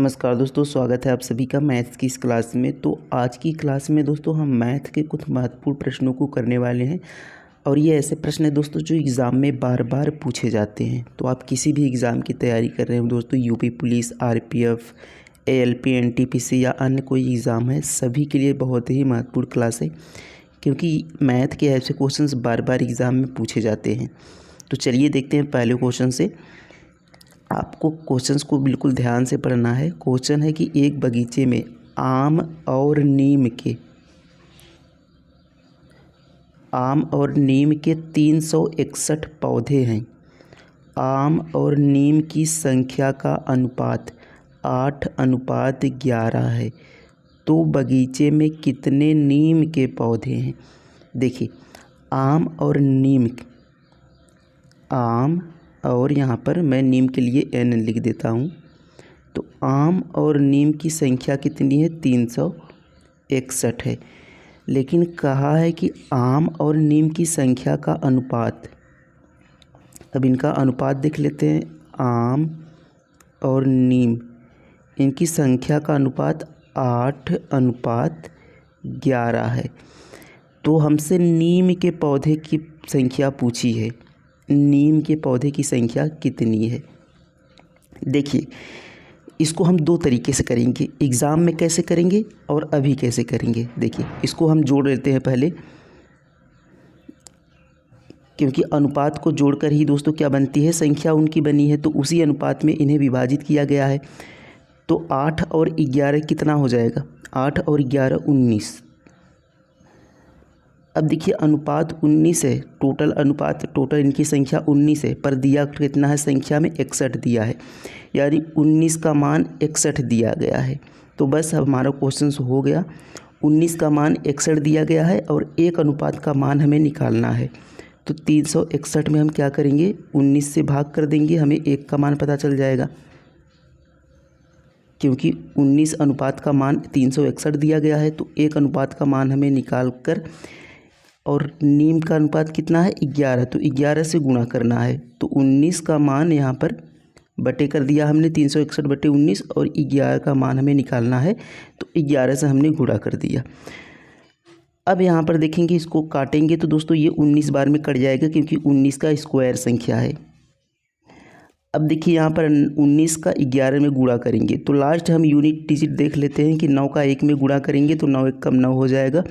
नमस्कार दोस्तों, स्वागत है आप सभी का मैथ्स की इस क्लास में। तो आज की क्लास में दोस्तों हम मैथ के कुछ महत्वपूर्ण प्रश्नों को करने वाले हैं। और ये ऐसे प्रश्न हैं दोस्तों जो एग्ज़ाम में बार बार पूछे जाते हैं। तो आप किसी भी एग्ज़ाम की तैयारी कर रहे हो दोस्तों, UP police, RPF, ALP, NTPC या अन्य कोई एग्ज़ाम है, सभी के लिए बहुत ही महत्वपूर्ण क्लास है, क्योंकि मैथ के ऐसे क्वेश्चंस बार बार एग्ज़ाम में पूछे जाते हैं। तो चलिए देखते हैं पहले क्वेश्चन से। आपको क्वेश्चंस को बिल्कुल ध्यान से पढ़ना है। क्वेश्चन है कि एक बगीचे में आम और नीम के 361 पौधे हैं। आम और नीम की संख्या का अनुपात 8:11 है। तो बगीचे में कितने नीम के पौधे हैं? देखिए, आम और यहाँ पर मैं नीम के लिए n लिख देता हूँ। तो आम और नीम की संख्या कितनी है? 361 है। लेकिन कहा है कि आम और नीम की संख्या का अनुपात, अब इनका अनुपात देख लेते हैं। आम और नीम, इनकी संख्या का अनुपात 8:11 है। तो हमसे नीम के पौधे की संख्या पूछी है। नीम के पौधे की संख्या कितनी है? देखिए, इसको हम दो तरीके से करेंगे। एग्ज़ाम में कैसे करेंगे और अभी कैसे करेंगे। देखिए, इसको हम जोड़ लेते हैं पहले, क्योंकि अनुपात को जोड़कर ही दोस्तों क्या बनती है? संख्या उनकी बनी है। तो उसी अनुपात में इन्हें विभाजित किया गया है। तो 8 और 11 कितना हो जाएगा? 8 और 11 19। अब देखिए, अनुपात 19 है। टोटल इनकी संख्या 19 है, पर दिया कितना है? संख्या में 61 दिया है, यानी 19 का मान 61 दिया गया है। तो बस अब हमारा क्वेश्चन हो गया। 19 का मान 61 दिया गया है और एक अनुपात का मान हमें निकालना है। तो 361 में हम क्या करेंगे? 19 से भाग कर देंगे, हमें एक का मान पता चल जाएगा, क्योंकि 19 अनुपात का मान 361 दिया गया है। तो एक अनुपात का मान हमें निकाल कर, और नीम का अनुपात कितना है? 11। तो 11 से गुणा करना है। तो 19 का मान यहाँ पर बटे कर दिया हमने, 361 बटे 19, और 11 का मान हमें निकालना है। तो 11 से हमने गुणा कर दिया। अब यहाँ पर देखेंगे, इसको काटेंगे तो दोस्तों ये 19 बार में कट जाएगा, क्योंकि 19 का स्क्वायर संख्या है। अब देखिए, यहाँ पर 19 का 11 में गुणा करेंगे तो लास्ट हम यूनिट डिजिट देख लेते हैं कि 9 का 1 में गुणा करेंगे तो 9 1 कम 9 हो जाएगा।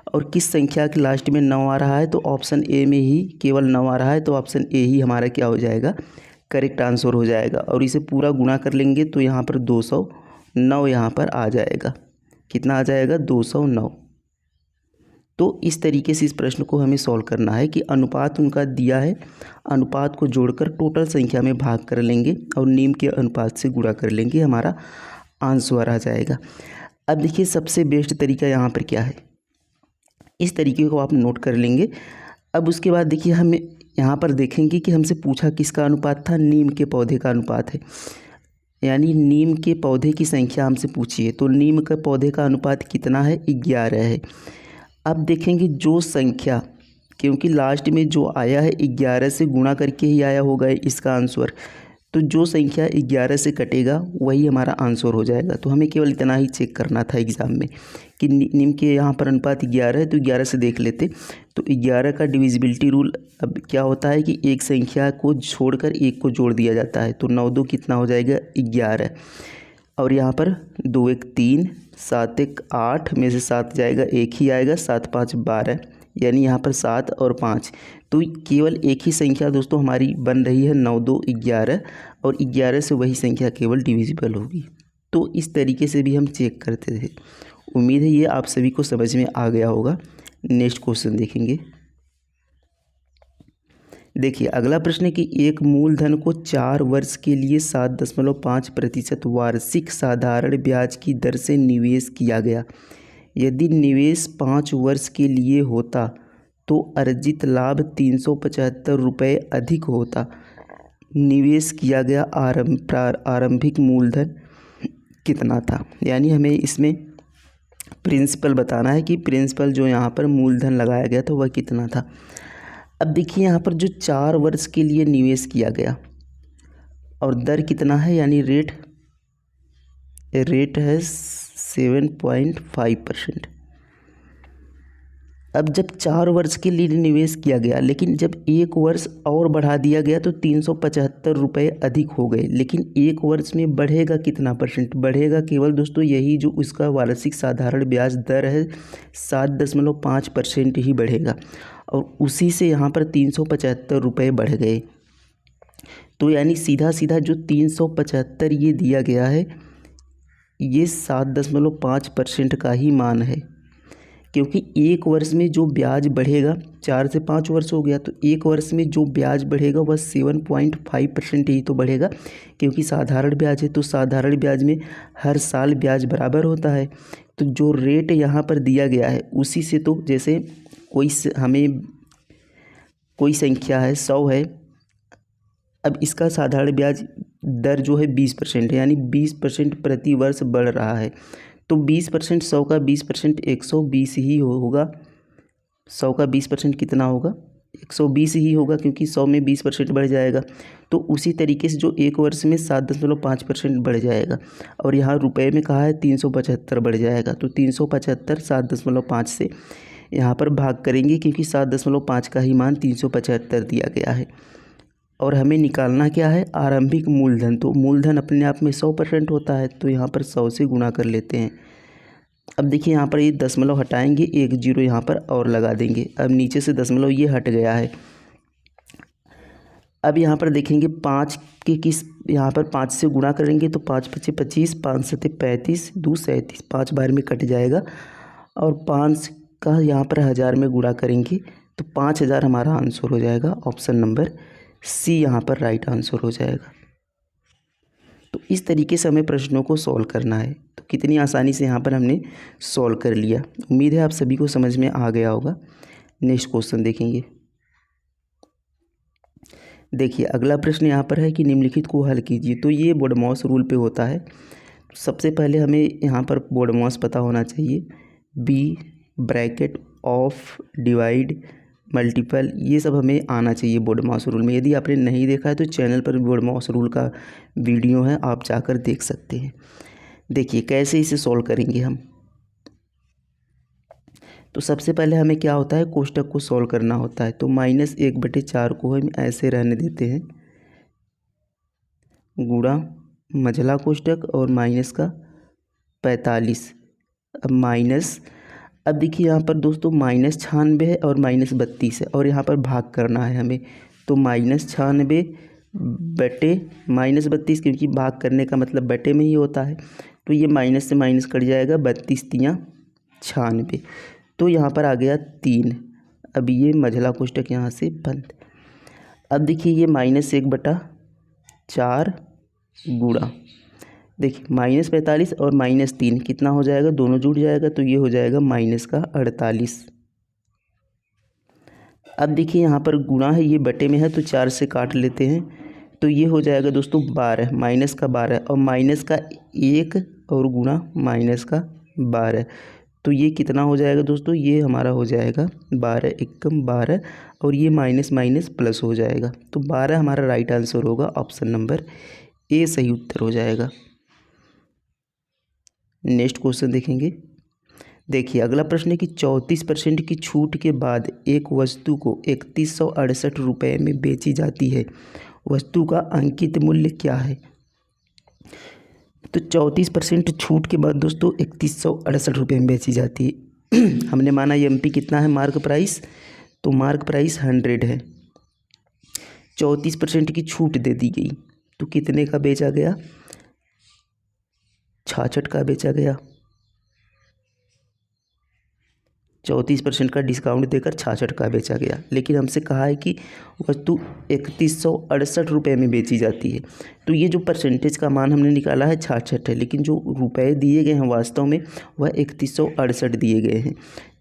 और किस संख्या के लास्ट में 9 आ रहा है? तो ऑप्शन ए में ही केवल 9 आ रहा है। तो ऑप्शन ए ही हमारा क्या हो जाएगा? करेक्ट आंसर हो जाएगा। और इसे पूरा गुणा कर लेंगे तो यहाँ पर 209 यहाँ पर आ जाएगा। कितना आ जाएगा? 209। तो इस तरीके से इस प्रश्न को हमें सॉल्व करना है कि अनुपात उनका दिया है, अनुपात को जोड़कर टोटल संख्या में भाग कर लेंगे और नीम के अनुपात से गुणा कर लेंगे, हमारा आंसर आ जाएगा। अब देखिए, सबसे बेस्ट तरीका यहाँ पर क्या है, इस तरीके को आप नोट कर लेंगे। अब उसके बाद देखिए, हम यहाँ पर देखेंगे कि हमसे पूछा किसका अनुपात था? नीम के पौधे का अनुपात है, यानी नीम के पौधे की संख्या हमसे पूछी है। तो नीम के पौधे का अनुपात कितना है? 11 है। अब देखेंगे जो संख्या, क्योंकि लास्ट में जो आया है 11 से गुणा करके ही आया होगा इसका आंसर, तो जो संख्या 11 से कटेगा वही हमारा आंसर हो जाएगा। तो हमें केवल इतना ही चेक करना था एग्ज़ाम में कि नीम के यहाँ पर अनुपात 11 है, तो 11 से देख लेते। तो 11 का डिविजिबिलिटी रूल अब क्या होता है कि एक संख्या को छोड़कर एक को जोड़ दिया जाता है। तो 9 2 कितना हो जाएगा? 11। और यहाँ पर 2 1 3, 7 1 8 में से 7 जाएगा, एक ही आएगा, 7 5 12, यानी यहाँ पर 7 और 5। तो केवल एक ही संख्या दोस्तों हमारी बन रही है 9 2 11, और 11 से वही संख्या केवल डिविजिबल होगी। तो इस तरीके से भी हम चेक करते थे। उम्मीद है ये आप सभी को समझ में आ गया होगा। नेक्स्ट क्वेश्चन देखेंगे। देखिए, अगला प्रश्न है कि एक मूलधन को 4 वर्ष के लिए 7.5% वार्षिक साधारण ब्याज की दर से निवेश किया गया। यदि निवेश 5 वर्ष के लिए होता तो अर्जित लाभ 375 रुपये अधिक होता। निवेश किया गया आरंभिक मूलधन कितना था? यानी हमें इसमें प्रिंसिपल बताना है कि प्रिंसिपल जो यहाँ पर मूलधन लगाया गया था वह कितना था। अब देखिए, यहाँ पर जो 4 वर्ष के लिए निवेश किया गया और दर कितना है, यानी रेट रेट है 7.5%। अब जब 4 वर्ष के लिए निवेश किया गया, लेकिन जब 1 वर्ष और बढ़ा दिया गया तो 375 रुपये अधिक हो गए। लेकिन 1 वर्ष में बढ़ेगा कितना परसेंट? बढ़ेगा केवल दोस्तों यही जो उसका वार्षिक साधारण ब्याज दर है 7.5% ही बढ़ेगा, और उसी से यहाँ पर 375 रुपये बढ़ गए। तो यानी सीधा सीधा जो 375 ये दिया गया है, ये 7.5% का ही मान है, क्योंकि 1 वर्ष में जो ब्याज बढ़ेगा, 4 से 5 वर्ष हो गया, तो 1 वर्ष में जो ब्याज बढ़ेगा वह 7.5% ही तो बढ़ेगा, क्योंकि साधारण ब्याज है तो साधारण ब्याज में हर साल ब्याज बराबर होता है। तो जो रेट यहाँ पर दिया गया है उसी से, तो जैसे हमें कोई संख्या है 100 है, अब इसका साधारण ब्याज दर जो है 20% है, यानी 20% प्रति वर्ष बढ़ रहा है। तो 20% 100 का 20% 120 ही होगा। 100 का 20% कितना होगा? 120 ही होगा, क्योंकि 100 में 20% बढ़ जाएगा। तो उसी तरीके से जो 1 वर्ष में 7.5% बढ़ जाएगा, और यहाँ रुपए में कहा है 375 बढ़ जाएगा। तो 375 7.5 से यहाँ पर भाग करेंगे, क्योंकि 7.5 का ही मान 375 दिया गया है। और हमें निकालना क्या है? आरंभिक मूलधन। तो मूलधन अपने आप में 100% होता है, तो यहाँ पर 100 से गुणा कर लेते हैं। अब देखिए यहाँ पर ये दशमलव हटाएंगे, 1 0 यहाँ पर और लगा देंगे। अब नीचे से दशमलव ये हट गया है। अब यहाँ पर देखेंगे 5 के किस, यहाँ पर 5 से गुणा करेंगे तो 5 5 25, 5 7 35, 2 37, 5 बार में कट जाएगा, और 5 का यहाँ पर 1000 में गुणा करेंगे तो 5000 हमारा आंसर हो जाएगा। ऑप्शन नंबर सी यहाँ पर राइट आंसर हो जाएगा। तो इस तरीके से हमें प्रश्नों को सॉल्व करना है। तो कितनी आसानी से यहाँ पर हमने सॉल्व कर लिया। उम्मीद है आप सभी को समझ में आ गया होगा। नेक्स्ट क्वेश्चन देखेंगे। देखिए अगला प्रश्न यहाँ पर है कि निम्नलिखित को हल कीजिए। तो ये बोडमॉस रूल पे होता है। सबसे पहले हमें यहाँ पर बोडमॉस पता होना चाहिए। B bracket of divide multiple, ये सब हमें आना चाहिए बोडमॉस रूल में। यदि आपने नहीं देखा है तो चैनल पर बोडमॉस रूल का वीडियो है, आप जाकर देख सकते हैं। देखिए कैसे इसे सॉल्व करेंगे हम। तो सबसे पहले हमें क्या होता है, कोष्टक को सॉल्व करना होता है। तो -1/4 को हम ऐसे रहने देते हैं, गुणा मझला कोष्टक और माइनस का 45। अब माइनस, अब देखिए यहाँ पर दोस्तों -96 है और -32 है, और यहाँ पर भाग करना है हमें। तो -96 बटे -32, क्योंकि भाग करने का मतलब बटे में ही होता है। तो ये माइनस से माइनस कट जाएगा, 32 तियाँ 96। तो यहाँ पर आ गया 3। अब ये मझला कोष्टक यहाँ से बंद। अब देखिए ये -1/4 गुणा, देखिए -45 और -3 कितना हो जाएगा, दोनों जुड़ जाएगा, तो ये हो जाएगा -48। अब देखिए यहाँ पर गुणा है, ये बटे में है तो 4 से काट लेते हैं, तो ये हो जाएगा दोस्तों 12, माइनस का 12 और माइनस का 1 और गुणा माइनस का 12, तो ये कितना हो जाएगा दोस्तों, ये हमारा हो जाएगा 12 एकम 12, और ये माइनस माइनस प्लस हो जाएगा। तो 12 हमारा राइट आंसर होगा। ऑप्शन नंबर ए सही उत्तर हो जाएगा। नेक्स्ट क्वेश्चन देखेंगे। देखिए अगला प्रश्न है कि 34% की छूट के बाद एक वस्तु को 3168 रुपये में बेची जाती है, वस्तु का अंकित मूल्य क्या है? तो 34% छूट के बाद दोस्तों 3168 रुपये में बेची जाती है। हमने माना एमपी कितना है, मार्क प्राइस, तो मार्क प्राइस 100 है। 34% की छूट दे दी गई, तो कितने का बेचा गया, 66 का बेचा गया। 34% का डिस्काउंट देकर 66 का बेचा गया। लेकिन हमसे कहा है कि वस्तु 3168 रुपये में बेची जाती है, तो ये जो परसेंटेज का मान हमने निकाला है 66 है, लेकिन जो रुपए दिए गए हैं वास्तव में वह 3168 दिए गए हैं।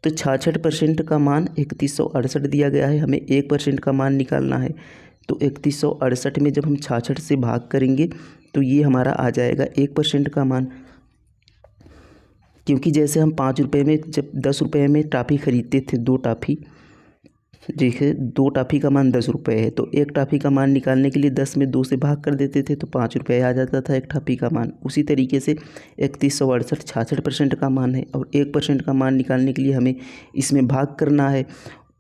तो 66% का मान 3168 दिया गया है, हमें 1% का मान निकालना है। तो 3168 में जब हम 66 से भाग करेंगे तो ये हमारा आ जाएगा 1% का मान, क्योंकि जैसे हम 5 रुपये में, जब 10 रुपये में टॉफ़ी ख़रीदते थे 2 टॉफ़ी, देखिए 2 टॉफ़ी का मान 10 रुपये है, तो एक टॉफ़ी का मान निकालने के लिए 10 में 2 से भाग कर देते थे तो 5 रुपये आ जाता था एक टॉफ़ी का मान। उसी तरीके से 3168 66% का मान है और 1% का मान निकालने के लिए हमें इसमें भाग करना है।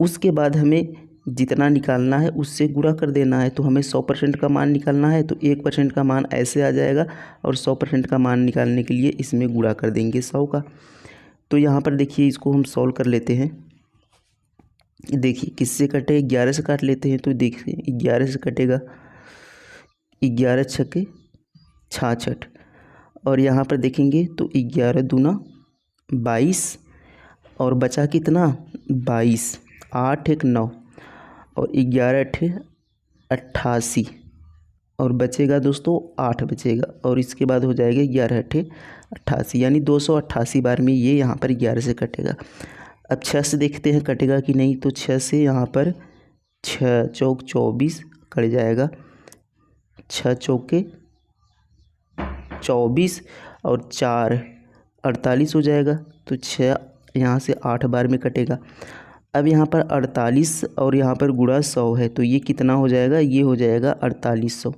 उसके बाद हमें जितना निकालना है उससे गुणा कर देना है। तो हमें 100% का मान निकालना है तो 1% का मान ऐसे आ जाएगा और 100% का मान निकालने के लिए इसमें गुणा कर देंगे 100 का। तो यहाँ पर देखिए इसको हम सॉल्व कर लेते हैं। देखिए किससे कटे, 11 से काट लेते हैं। तो देखिए 11 से कटेगा 11 छक्के 66 और यहाँ पर देखेंगे तो 11 दूना 22 और बचा कितना 22, 8 एक 9 और 11 अठे 88 और बचेगा दोस्तों 8 बचेगा और इसके बाद हो जाएगा 11 अठे 88 यानी 288 बार में ये यहाँ पर 11 से कटेगा। अब 6 से देखते हैं कटेगा कि नहीं। तो 6 से यहाँ पर 6 चौक 24 कट जाएगा, 6 चौके 24 और 4 48 हो जाएगा। तो 6 यहाँ से 8 बार में कटेगा। अब यहाँ पर 48 और यहाँ पर गुणा 100 है तो ये कितना हो जाएगा, ये हो जाएगा 4800।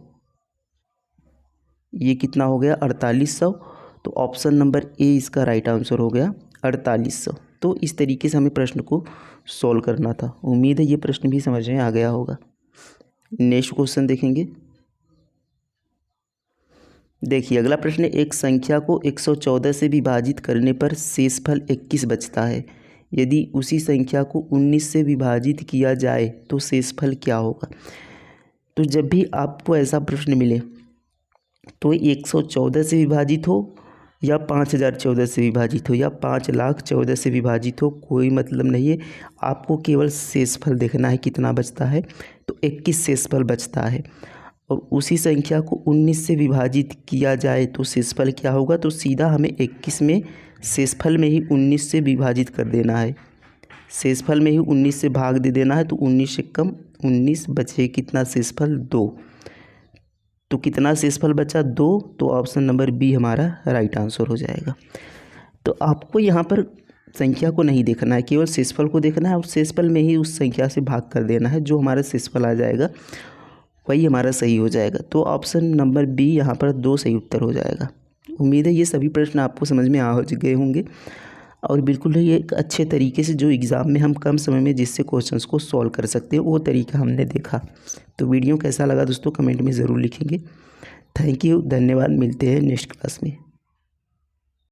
ये कितना हो गया 4800। तो ऑप्शन नंबर ए इसका राइट आंसर हो गया 4800। तो इस तरीके से हमें प्रश्न को सॉल्व करना था। उम्मीद है ये प्रश्न भी समझ में आ गया होगा। नेक्स्ट क्वेश्चन देखेंगे। देखिए अगला प्रश्न, एक संख्या को 114 से विभाजित करने पर शेषफल 21 बचता है। यदि उसी संख्या को 19 से विभाजित किया जाए तो शेषफल क्या होगा। तो जब भी आपको ऐसा प्रश्न मिले तो 114 से विभाजित हो या 5014 से विभाजित हो या 5,14,000 से विभाजित हो, कोई मतलब नहीं है। आपको केवल शेषफल देखना है कितना बचता है। तो 21 शेषफल बचता है और उसी संख्या को 19 से विभाजित किया जाए तो शेषफल क्या होगा। तो सीधा हमें 21 में शेषफल में ही 19 से विभाजित कर देना है। शेषफल में ही 19 से भाग दे देना है। तो 19 से कम 19 बचे कितना शेषफल 2। तो कितना शेषफल बचा 2। तो ऑप्शन नंबर बी हमारा राइट आंसर हो जाएगा। तो आपको यहाँ पर संख्या को नहीं देखना है, केवल शेषफल को देखना है और शेषफल में ही उस संख्या से भाग कर देना है। जो हमारा शेषफल आ जाएगा वही हमारा सही हो जाएगा। तो ऑप्शन नंबर बी यहाँ पर 2 सही उत्तर हो जाएगा। उम्मीद है ये सभी प्रश्न आपको समझ में आ गए होंगे और बिल्कुल ही एक अच्छे तरीके से जो एग्ज़ाम में हम कम समय में जिससे क्वेश्चंस को सॉल्व कर सकते हैं वो तरीका हमने देखा। तो वीडियो कैसा लगा दोस्तों कमेंट में ज़रूर लिखेंगे। थैंक यू, धन्यवाद। मिलते हैं नेक्स्ट क्लास में।